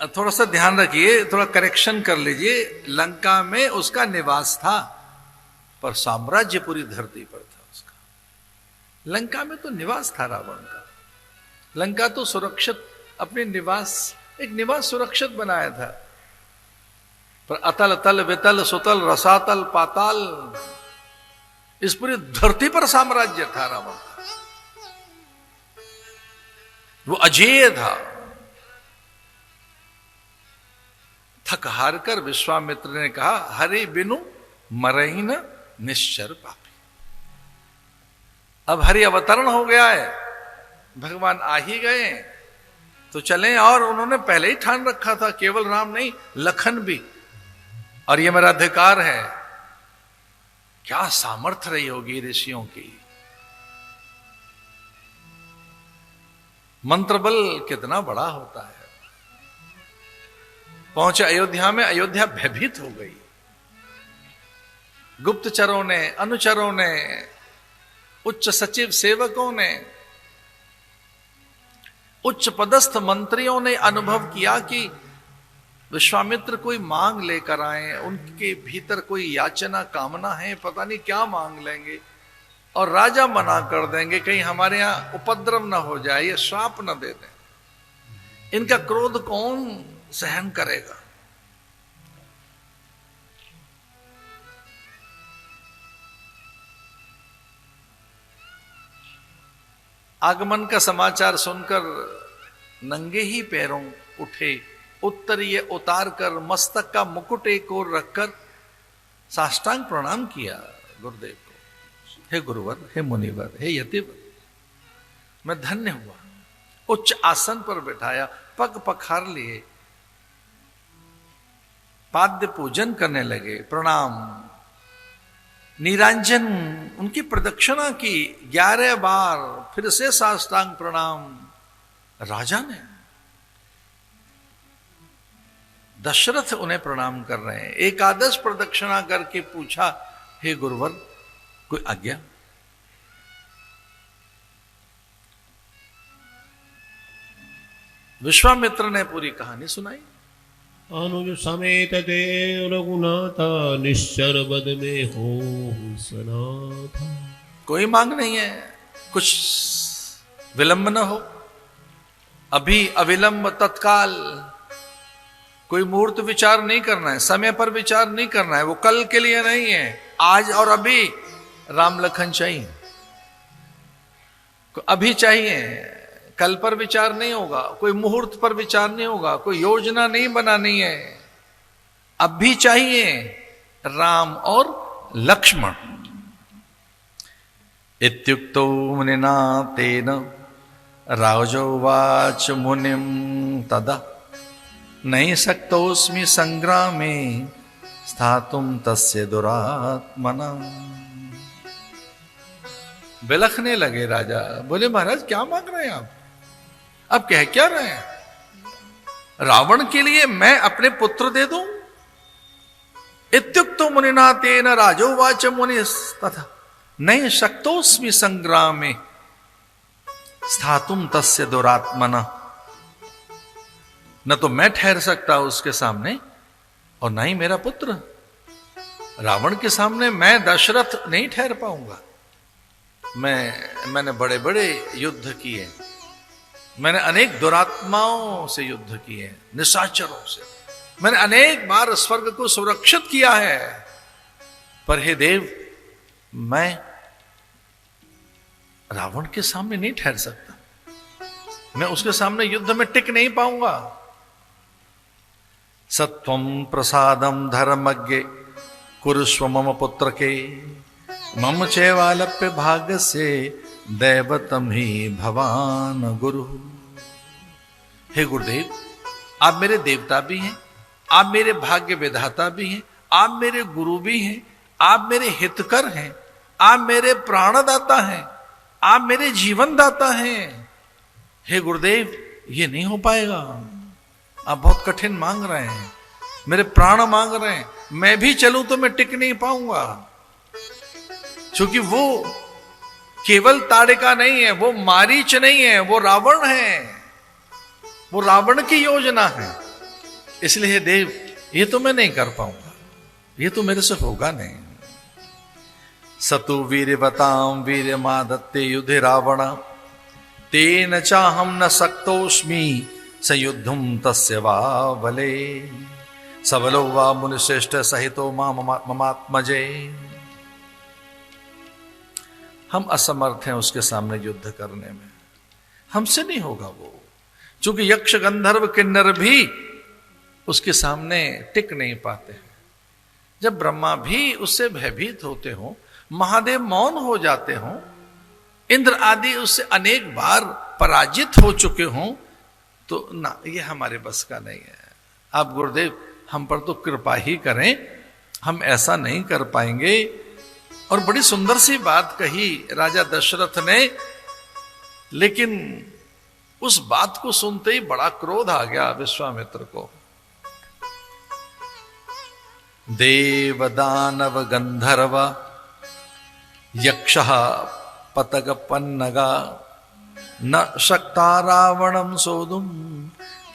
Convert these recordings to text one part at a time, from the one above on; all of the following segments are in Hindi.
थोड़ा सा ध्यान रखिए, थोड़ा करेक्शन कर लीजिए। लंका में उसका निवास था, पर साम्राज्य पूरी धरती पर था उसका। लंका में तो निवास था रावण का। लंका तो सुरक्षित अपने निवास, एक निवास सुरक्षित बनाया था। पर अतल तल वितल सुतल रसातल पाताल, इस पूरी धरती पर साम्राज्य था रावण का। वो अजेय था। थक हार कर विश्वामित्र ने कहा, हरि बिनु मरही न निश्चर पापी। अब हरि अवतरण हो गया है, भगवान आ ही गए तो चलें। और उन्होंने पहले ही ठान रखा था, केवल राम नहीं लखन भी, और ये मेरा अधिकार है। क्या सामर्थ्य रही होगी ऋषियों की, मंत्र बल कितना बड़ा होता है। पहुंचे अयोध्या में, अयोध्या भयभीत हो गई। गुप्तचरों ने, अनुचरों ने, उच्च सचिव सेवकों ने, उच्च पदस्थ मंत्रियों ने अनुभव किया कि विश्वामित्र कोई मांग लेकर आए, उनके भीतर कोई याचना कामना है, पता नहीं क्या मांग लेंगे, और राजा मना कर देंगे, कहीं हमारे यहां उपद्रव न हो जाए, ये श्राप न दे दें। इनका क्रोध कौन सहन करेगा। आगमन का समाचार सुनकर नंगे ही पैरों उठे, उत्तरीय उतार कर मस्तक का मुकुट एक ओर रखकर साष्टांग प्रणाम किया गुरुदेव को। हे गुरुवर, हे मुनिवर, हे यतिवर, मैं धन्य हुआ। उच्च आसन पर बैठाया, पग पखार लिए, पाद्य पूजन करने लगे, प्रणाम, नीरांजन, उनकी प्रदक्षिणा की 11 बार, फिर से साष्टांग प्रणाम। राजा ने, दशरथ उन्हें प्रणाम कर रहे हैं, एकादश प्रदक्षिणा करके पूछा, हे गुरुवर कोई आज्ञा। विश्वामित्र ने पूरी कहानी सुनाई। अनुज समेत देव रघुनाथा, निश्चर बद में हो सनाथा। कोई मांग नहीं है, कुछ विलंब न हो, अभी अविलंब तत्काल। कोई मुहूर्त विचार नहीं करना है, समय पर विचार नहीं करना है, वो कल के लिए नहीं है, आज और अभी राम लखन चाहिए, अभी चाहिए। कल पर विचार नहीं होगा, कोई मुहूर्त पर विचार नहीं होगा, कोई योजना नहीं बनानी है, अब भी चाहिए राम और लक्ष्मण। इत्युक्तो मुनिना तेन राजोवाच मुनिम तदा, नहीं शक्तोस्मि संग्रामे स्थातुम तस्य दुरात्मना। बिलखने लगे राजा, बोले महाराज क्या मांग रहे हैं आप कह क्या रहे हैं? रावण के लिए मैं अपने पुत्र दे दूं? इत्युक्तो मुनिना तेन राजोवाच मुनि तथा नहीं शक्तोस्मि संग्रामे स्थातुम तस्य दुरात्मना। न तो मैं ठहर सकता उसके सामने, और न ही मेरा पुत्र। रावण के सामने मैं दशरथ नहीं ठहर पाऊंगा। मैंने बड़े बड़े युद्ध किए, मैंने अनेक दुरात्माओं से युद्ध किए, निशाचरों से, मैंने अनेक बार स्वर्ग को सुरक्षित किया है, पर हे देव मैं रावण के सामने नहीं ठहर सकता, मैं उसके सामने युद्ध में टिक नहीं पाऊंगा। सत्वम प्रसादम धर्मज्ञ कुरुष्व मम पुत्र के, मम चैवालप्य भाग्य से दैवतम ही भवान गुरु। हे गुरुदेव, आप मेरे देवता भी हैं, आप मेरे भाग्य विधाता भी हैं, आप मेरे गुरु भी हैं, आप मेरे हितकर हैं, आप मेरे प्राणदाता हैं, आप मेरे जीवन दाता हैं। हे गुरुदेव, ये नहीं हो पाएगा, आप बहुत कठिन मांग रहे हैं, मेरे प्राण मांग रहे हैं, मैं भी चलूं तो मैं टिक नहीं पाऊंगा। क्योंकि वो केवल ताड़िका नहीं है, वो मारीच नहीं है, वो रावण है, वो रावण की योजना है। इसलिए हे देव, ये तो मैं नहीं कर पाऊंगा, ये तो मेरे से होगा नहीं। सतु वीरवतां वीर्यमादत्ते युधे रावण, तेन चाहम न शक्तोस्मि संयुद्धुम तस्य वा बले, सबलो वा मुनिश्रेष्ठ सहितो ममात्मजे। हम असमर्थ हैं उसके सामने युद्ध करने में, हमसे नहीं होगा वो, क्योंकि यक्ष गंधर्व किन्नर भी उसके सामने टिक नहीं पाते हैं। जब ब्रह्मा भी उससे भयभीत होते हों, महादेव मौन हो जाते हों, इंद्र आदि उससे अनेक बार पराजित हो चुके हों, तो ना, ये हमारे बस का नहीं है। आप गुरुदेव हम पर तो कृपा ही करें, हम ऐसा नहीं कर पाएंगे। और बड़ी सुंदर सी बात कही राजा दशरथ ने, लेकिन उस बात को सुनते ही बड़ा क्रोध आ गया विश्वामित्र को। देव दानव गंधर्व यक्षः पतग पन्नगा, न शक्ता रावणम सोदुम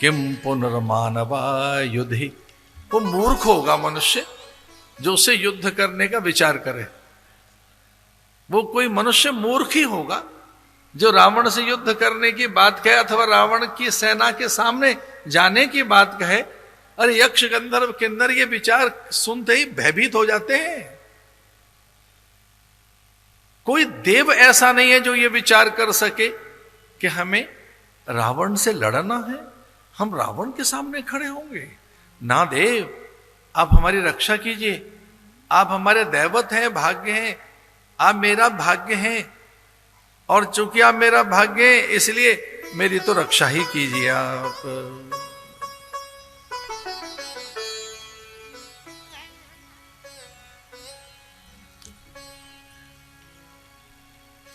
किम पुनर्मानवा युधि। वो मूर्ख होगा मनुष्य जो उससे युद्ध करने का विचार करे। वो कोई मनुष्य मूर्ख ही होगा जो रावण से युद्ध करने की बात कहे, अथवा रावण की सेना के सामने जाने की बात कहे। अरे यक्ष गंधर्व किन्नर ये विचार सुनते ही भयभीत हो जाते हैं। कोई देव ऐसा नहीं है जो ये विचार कर सके कि हमें रावण से लड़ना है, हम रावण के सामने खड़े होंगे। ना देव, आप हमारी रक्षा कीजिए, आप हमारे दैवत हैं, भाग्य हैं, आप मेरा भाग्य हैं, और चूंकि आप मेरा भाग्य हैं इसलिए मेरी तो रक्षा ही कीजिए आप।